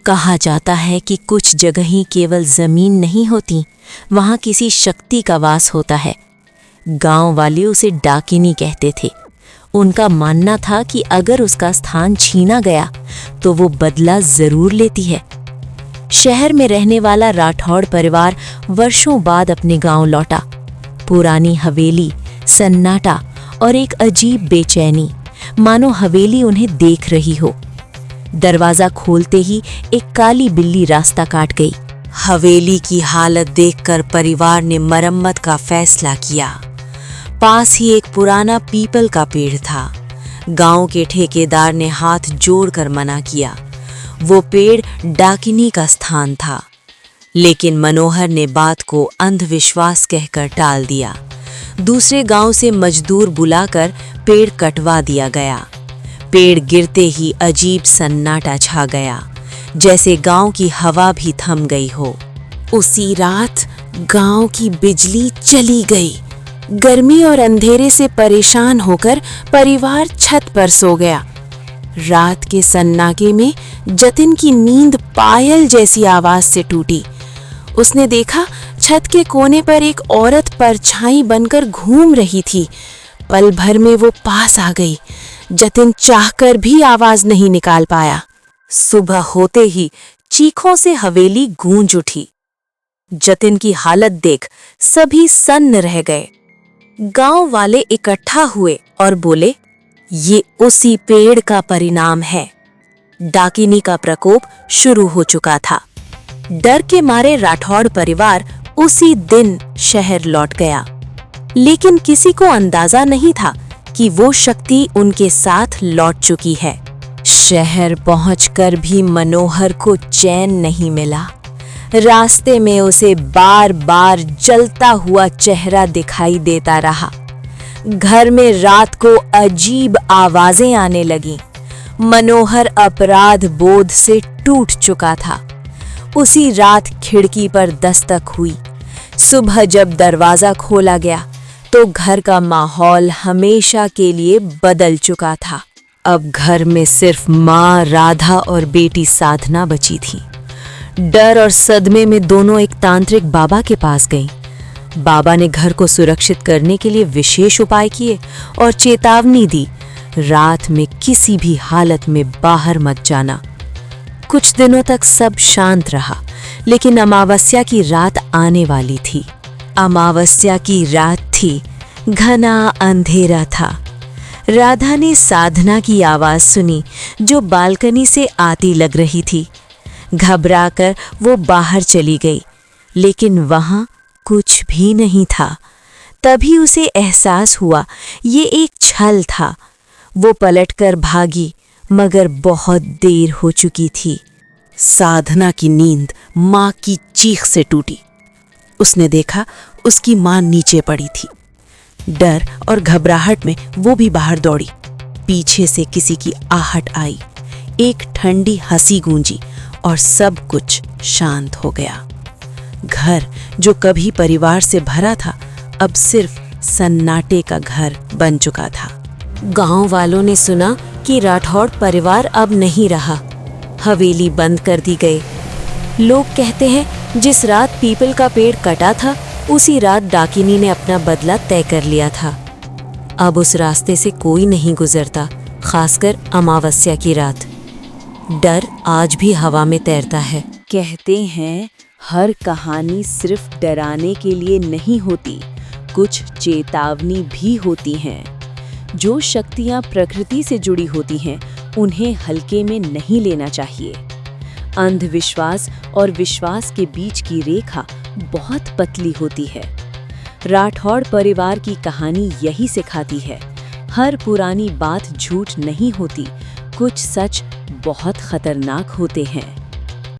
कहा जाता है कि कुछ जगह ही केवल जमीन नहीं होती, वहां किसी शक्ति का वास होता है। गांव वाले उसे डाकिनी कहते थे। उनका मानना था कि अगर उसका स्थान छीना गया तो वो बदला जरूर लेती है। शहर में रहने वाला राठौड़ परिवार वर्षों बाद अपने गांव लौटा। पुरानी हवेली, सन्नाटा और एक अजीब बेचैनी, मानो हवेली उन्हें देख रही हो। दरवाजा खोलते ही एक काली बिल्ली रास्ता काट गई। हवेली की हालत देखकर परिवार ने मरम्मत का फैसला किया। पास ही एक पुराना पीपल का पेड़ था। गांव के ठेकेदार ने हाथ जोड़कर मना किया। वो पेड़ डाकिनी का स्थान था, लेकिन मनोहर ने बात को अंधविश्वास कहकर टाल दिया। दूसरे गांव से मजदूर बुलाकर पेड़ कटवा दिया गया। पेड़ गिरते ही अजीब सन्नाटा छा गया, जैसे गांव की हवा भी थम गई हो। उसी रात गांव की बिजली चली गई। गर्मी और अंधेरे से परेशान होकर परिवार छत पर सो गया। रात के सन्नाटे में जतिन की नींद पायल जैसी आवाज से टूटी। उसने देखा छत के कोने पर एक औरत परछाई बनकर घूम रही थी। पल भर में वो पास आ गई। जतिन चाहकर भी आवाज नहीं निकाल पाया। सुबह होते ही चीखों से हवेली गूंज उठी। जतिन की हालत देख सभी सन्न रह गए। गांव वाले इकट्ठा हुए और बोले, ये उसी पेड़ का परिणाम है। डाकिनी का प्रकोप शुरू हो चुका था। डर के मारे राठौड़ परिवार उसी दिन शहर लौट गया, लेकिन किसी को अंदाजा नहीं था कि वो शक्ति उनके साथ लौट चुकी है। शहर पहुंचकर भी मनोहर को चैन नहीं मिला। रास्ते में उसे बार बार जलता हुआ चेहरा दिखाई देता रहा। घर में रात को अजीब आवाजें आने लगीं। मनोहर अपराध बोध से टूट चुका था। उसी रात खिड़की पर दस्तक हुई। सुबह जब दरवाजा खोला गया तो घर का माहौल हमेशा के लिए बदल चुका था। अब घर में सिर्फ माँ राधा और बेटी साधना बची थी। डर और सदमे में दोनों एक तांत्रिक बाबा के पास गईं। बाबा ने घर को सुरक्षित करने के लिए विशेष उपाय किए और चेतावनी दी, रात में किसी भी हालत में बाहर मत जाना। कुछ दिनों तक सब शांत रहा, लेकिन अमावस्या की रात आने वाली थी। अमावस्या की रात थी, घना अंधेरा था। राधा ने साधना की आवाज सुनी जो बालकनी से आती लग रही थी। घबराकर वो बाहर चली गई, लेकिन वहां कुछ भी नहीं था। तभी उसे एहसास हुआ ये एक छल था। वो पलटकर भागी, मगर बहुत देर हो चुकी थी। साधना की नींद माँ की चीख से टूटी। उसने देखा उसकी माँ नीचे पड़ी थी। डर और घबराहट में वो भी बाहर दौड़ी। पीछे से किसी की आहट आई। एक ठंडी हंसी गूंजी और सब कुछ शांत हो गया। घर जो कभी परिवार से भरा था, अब सिर्फ सन्नाटे का घर बन चुका था। गांव वालों ने सुना कि राठौड़ परिवार अब नहीं रहा। हवेली बंद कर दी गई। लोग कहते हैं जिस रात पीपल का पेड़ कटा था, उसी रात डाकिनी ने अपना बदला तय कर लिया था। अब उस रास्ते से कोई नहीं गुजरता, खासकर अमावस्या की रात। डर आज भी हवा में तैरता है। कहते हैं हर कहानी सिर्फ डराने के लिए नहीं होती, कुछ चेतावनी भी होती हैं। जो शक्तियाँ प्रकृति से जुड़ी होती हैं, उन्हें हल्के में नहीं लेना चाहिए। अंधविश्वास और विश्वास के बीच की रेखा बहुत पतली होती है। राठौड़ परिवार की कहानी यही सिखाती है, हर पुरानी बात झूठ नहीं होती, कुछ सच बहुत खतरनाक होते हैं।